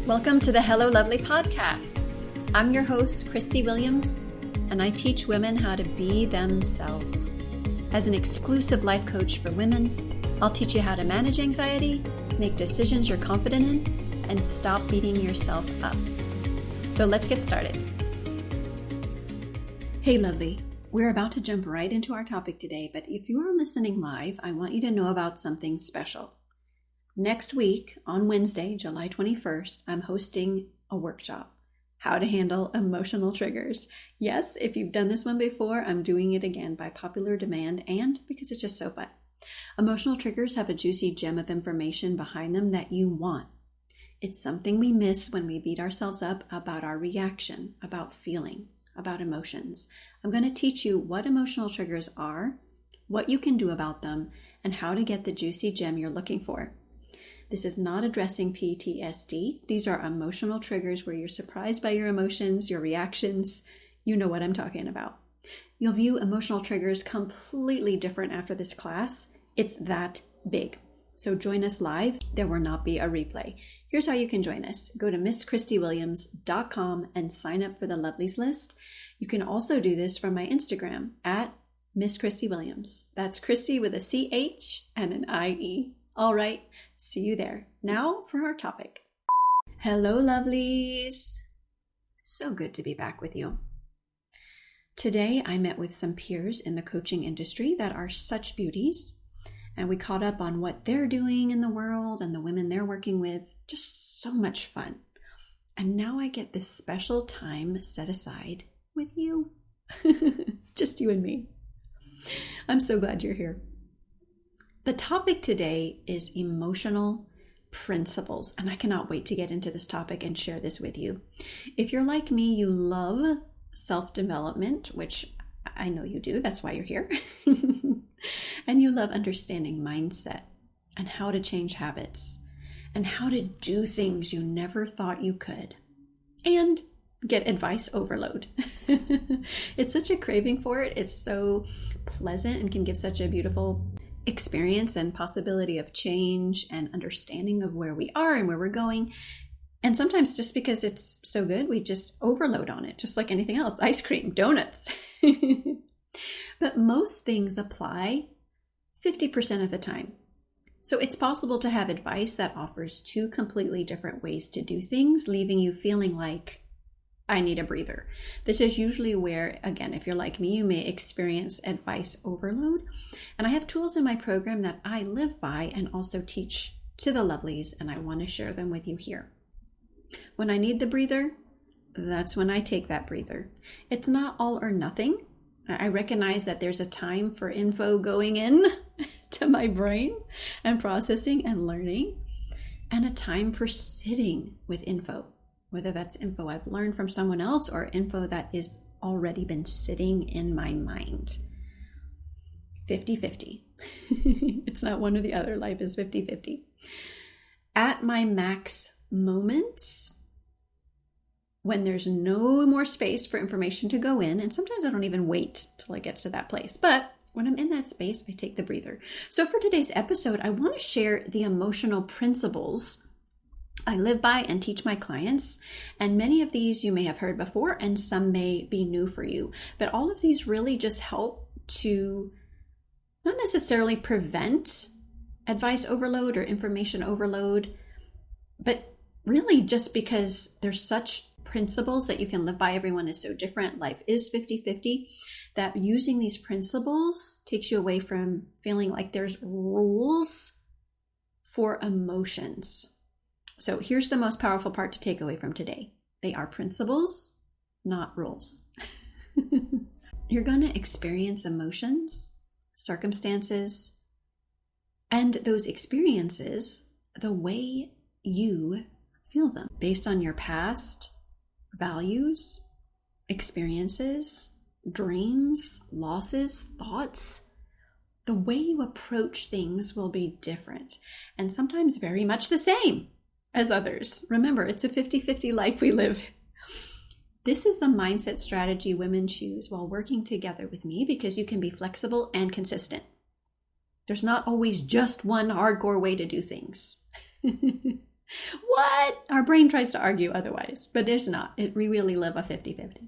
Welcome to the Hello Lovely podcast. I'm your host, Christie Williams, and I teach women how to be themselves. As an exclusive life coach for women, I'll teach you how to manage anxiety, make decisions you're confident in, and stop beating yourself up. So let's get started. Hey, lovely. We're about to jump right into our topic today, but if you are listening live, I want you to know about something special. Next week, on Wednesday, July 21st, I'm hosting a workshop, How to Handle Emotional Triggers. Yes, if you've done this one before, I'm doing it again by popular demand and because it's just so fun. Emotional triggers have a juicy gem of information behind them that you want. It's something we miss when we beat ourselves up about our reaction, about feeling, about emotions. I'm going to teach you what emotional triggers are, what you can do about them, and how to get the juicy gem you're looking for. This is not addressing PTSD. These are emotional triggers where you're surprised by your emotions, your reactions. You know what I'm talking about. You'll view emotional triggers completely different after this class. It's that big. So join us live. There will not be a replay. Here's how you can join us. Go to MissChristieWilliams.com and sign up for the Lovelies List. You can also do this from my Instagram at Miss Christie Williams. That's Christie with a CH and an IE. All right, see you there. Now for our topic. Hello, lovelies. So good to be back with you. Today, I met with some peers in the coaching industry that are such beauties, and we caught up on what they're doing in the world and the women they're working with. Just so much fun. And now I get this special time set aside with you. Just you and me. I'm so glad you're here. The topic today is emotional principles, and I cannot wait to get into this topic and share this with you. If you're like me, you love self-development, which I know you do, that's why you're here. And you love understanding mindset and how to change habits and how to do things you never thought you could and get advice overload. It's such a craving for it. It's so pleasant and can give such a beautiful experience and possibility of change and understanding of where we are and where we're going. And sometimes just because it's so good, we just overload on it, just like anything else, ice cream, donuts. But most things apply 50% of the time. So it's possible to have advice that offers two completely different ways to do things, leaving you feeling like, I need a breather. This is usually where, again, if you're like me, you may experience advice overload. And I have tools in my program that I live by and also teach to the lovelies, and I want to share them with you here. When I need the breather, that's when I take that breather. It's not all or nothing. I recognize that there's a time for info going in to my brain and processing and learning, and a time for sitting with info. Whether that's info I've learned from someone else or info that is already been sitting in my mind. 50-50. It's not one or the other. Life is 50-50. At my max moments, when there's no more space for information to go in, and sometimes I don't even wait till it gets to that place, but when I'm in that space, I take the breather. So for today's episode, I want to share the emotional principles I live by and teach my clients, and many of these you may have heard before and some may be new for you, but all of these really just help to not necessarily prevent advice overload or information overload, but really just because there's such principles that you can live by. Everyone is so different. Life is 50-50, that using these principles takes you away from feeling like there's rules for emotions. So here's the most powerful part to take away from today. They are principles, not rules. You're going to experience emotions, circumstances, and those experiences the way you feel them, based on your past values, experiences, dreams, losses, thoughts. The way you approach things will be different, and sometimes very much the same as others. Remember, it's a 50-50 life we live. This is the mindset strategy women choose while working together with me because you can be flexible and consistent. There's not always just one hardcore way to do things. What? Our brain tries to argue otherwise, but it's not. We really live a 50-50.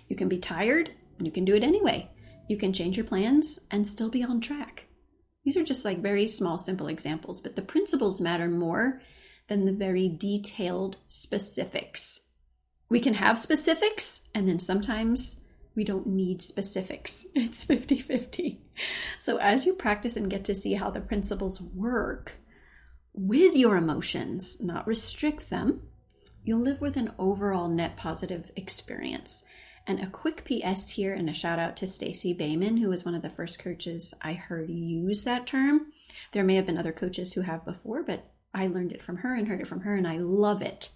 You can be tired, and you can do it anyway. You can change your plans and still be on track. These are just like very small, simple examples, but the principles matter more than the very detailed specifics. We can have specifics, and then sometimes we don't need specifics. It's 50-50. So as you practice and get to see how the principles work with your emotions, not restrict them, you'll live with an overall net positive experience. And a quick PS here and a shout out to Stacey Bayman, who was one of the first coaches I heard use that term. There may have been other coaches who have before, but I learned it from her and heard it from her, and I love it.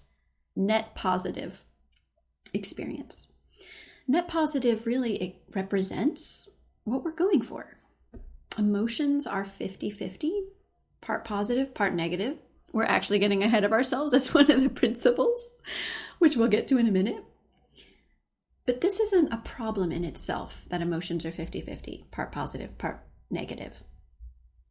Net positive experience. Net positive really it represents what we're going for. Emotions are 50-50, part positive, part negative. We're actually getting ahead of ourselves. That's one of the principles, which we'll get to in a minute. But this isn't a problem in itself that emotions are 50-50, part positive, part negative.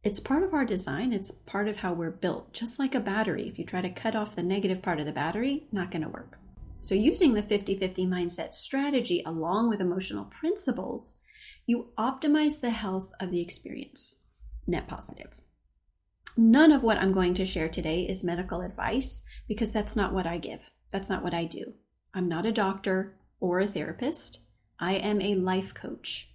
It's part of our design. It's part of how we're built. Just like a battery, if you try to cut off the negative part of the battery, not going to work. So using the 50-50 mindset strategy along with emotional principles, you optimize the health of the experience. Net positive. None of what I'm going to share today is medical advice because that's not what I give. That's not what I do. I'm not a doctor or a therapist. I am a life coach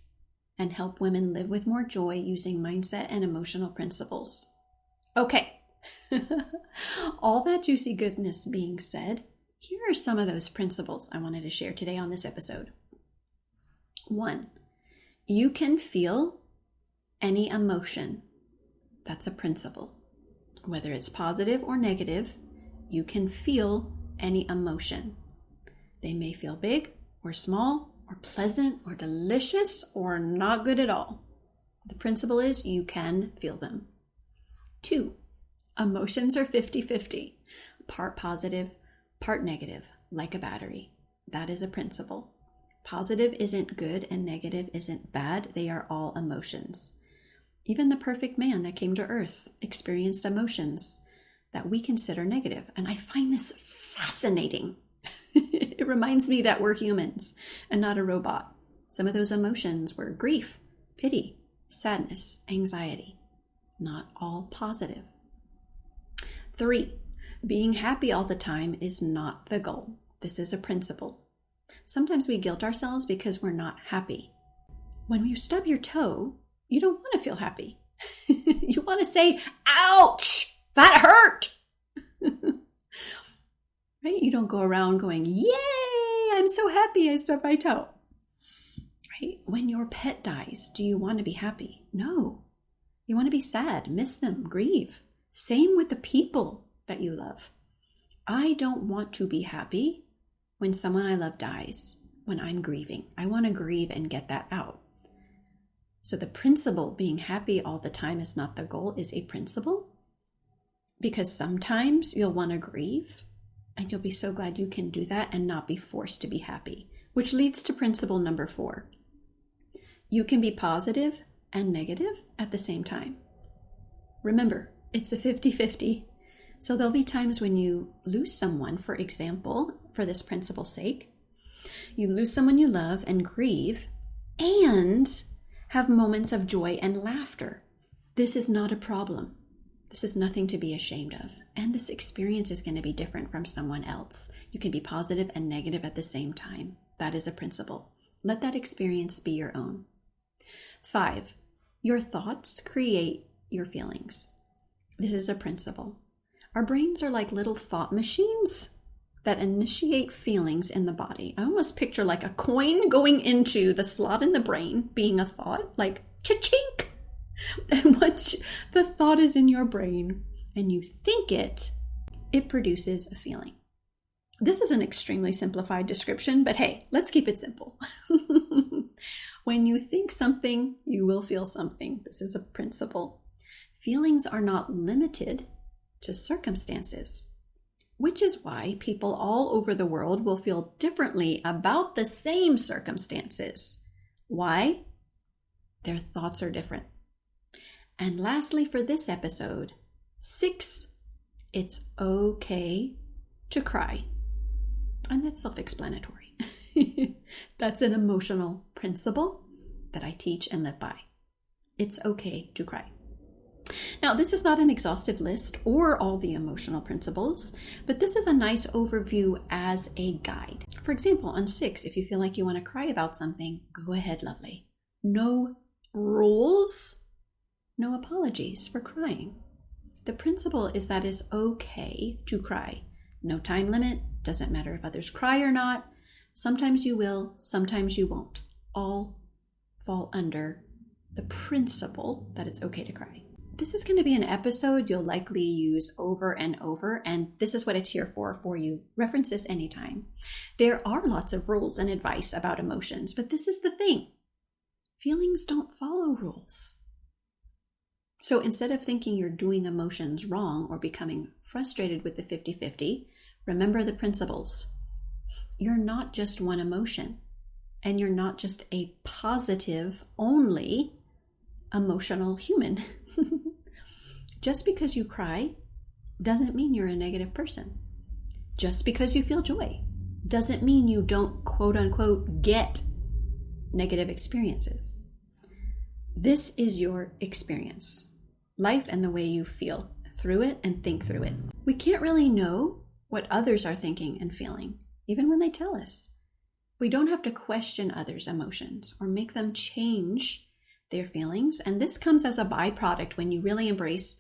and help women live with more joy using mindset and emotional principles. Okay, all that juicy goodness being said, here are some of those principles I wanted to share today on this episode. 1, you can feel any emotion. That's a principle. Whether it's positive or negative, you can feel any emotion. They may feel big or small or pleasant or delicious or not good at all. The principle is you can feel them. 2, emotions are 50-50, part positive, part negative, like a battery. That is a principle. Positive isn't good and negative isn't bad. They are all emotions. Even the perfect man that came to earth experienced emotions that we consider negative. And I find this fascinating. It reminds me that we're humans and not a robot. Some of those emotions were grief, pity, sadness, anxiety. Not all positive. 3, being happy all the time is not the goal. This is a principle. Sometimes we guilt ourselves because we're not happy. When you stub your toe, you don't want to feel happy. You want to say, ouch, that hurt. Right? You don't go around going, yay, I'm so happy I stubbed my toe. Right? When your pet dies, do you want to be happy? No. You want to be sad, miss them, grieve. Same with the people that you love. I don't want to be happy when someone I love dies, when I'm grieving. I want to grieve and get that out. So the principle, being happy all the time is not the goal, is a principle. Because sometimes you'll want to grieve, and you'll be so glad you can do that and not be forced to be happy. Which leads to principle number 4. You can be positive and negative at the same time. Remember, it's a 50-50. So there'll be times when you lose someone, for example, for this principle's sake. You lose someone you love and grieve and have moments of joy and laughter. This is not a problem. This is nothing to be ashamed of. And this experience is going to be different from someone else. You can be positive and negative at the same time. That is a principle. Let that experience be your own. 5, your thoughts create your feelings. This is a principle. Our brains are like little thought machines that initiate feelings in the body. I almost picture like a coin going into the slot in the brain, being a thought, like cha-chink. And once the thought is in your brain and you think it, it produces a feeling. This is an extremely simplified description, but hey, let's keep it simple. When you think something, you will feel something. This is a principle. Feelings are not limited to circumstances, which is why people all over the world will feel differently about the same circumstances. Why? Their thoughts are different. And lastly, for this episode, 6, It's okay to cry. And that's self-explanatory. That's an emotional principle that I teach and live by. It's okay to cry. Now, this is not an exhaustive list or all the emotional principles, but this is a nice overview as a guide. For example, on 6, if you feel like you want to cry about something, go ahead, lovely. No rules, no apologies for crying. The principle is that it's okay to cry. No time limit, doesn't matter if others cry or not. Sometimes you will, sometimes you won't. All fall under the principle that it's okay to cry. This is going to be an episode you'll likely use over and over, and this is what it's here for you. Reference this anytime. There are lots of rules and advice about emotions, but this is the thing. Feelings don't follow rules. So instead of thinking you're doing emotions wrong or becoming frustrated with the 50-50, remember the principles. You're not just one emotion, and you're not just a positive only emotional human. Just because you cry doesn't mean you're a negative person. Just because you feel joy doesn't mean you don't quote unquote get negative experiences. This is your experience, life, and the way you feel through it and think through it. We can't really know what others are thinking and feeling, even when they tell us. We don't have to question others' emotions or make them change their feelings. And this comes as a byproduct when you really embrace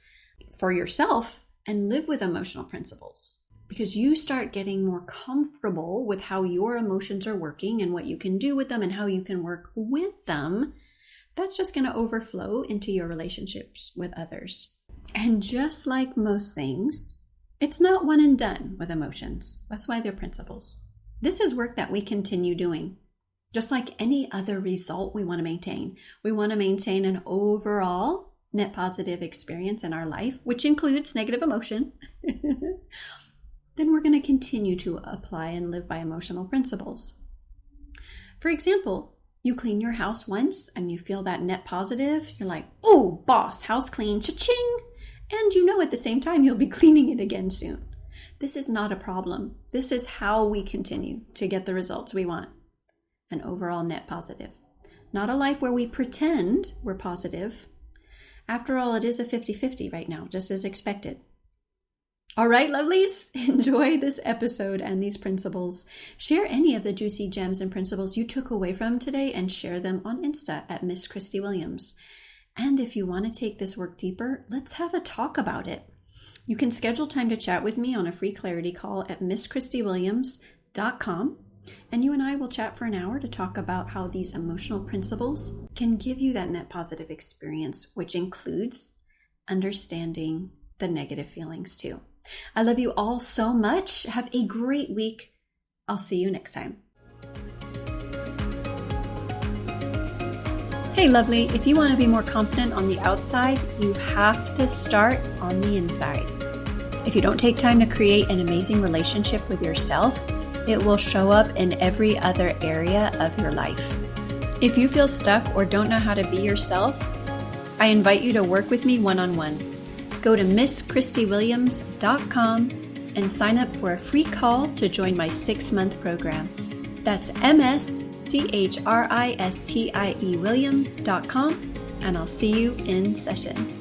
for yourself and live with emotional principles, because you start getting more comfortable with how your emotions are working and what you can do with them and how you can work with them. That's just going to overflow into your relationships with others. And just like most things, it's not one and done with emotions. That's why they're principles. This is work that we continue doing. Just like any other result we want to maintain. We want to maintain an overall net positive experience in our life, which includes negative emotion. Then we're going to continue to apply and live by emotional principles. For example, you clean your house once and you feel that net positive. You're like, oh, boss, house clean, cha-ching. And you know at the same time you'll be cleaning it again soon. This is not a problem. This is how we continue to get the results we want. An overall net positive. Not a life where we pretend we're positive. After all, it is a 50-50 right now, just as expected. All right, lovelies, enjoy this episode and these principles. Share any of the juicy gems and principles you took away from today and share them on Insta at Miss Christie Williams. And if you want to take this work deeper, let's have a talk about it. You can schedule time to chat with me on a free clarity call at misschristiewilliams.com. And you and I will chat for an hour to talk about how these emotional principles can give you that net positive experience, which includes understanding the negative feelings too. I love you all so much. Have a great week. I'll see you next time. Hey, lovely. If you want to be more confident on the outside, you have to start on the inside. If you don't take time to create an amazing relationship with yourself, it will show up in every other area of your life. If you feel stuck or don't know how to be yourself, I invite you to work with me one-on-one. Go to misschristiewilliams.com and sign up for a free call to join my 6-month program. That's MSCHRISTIE Williams.com, and I'll see you in session.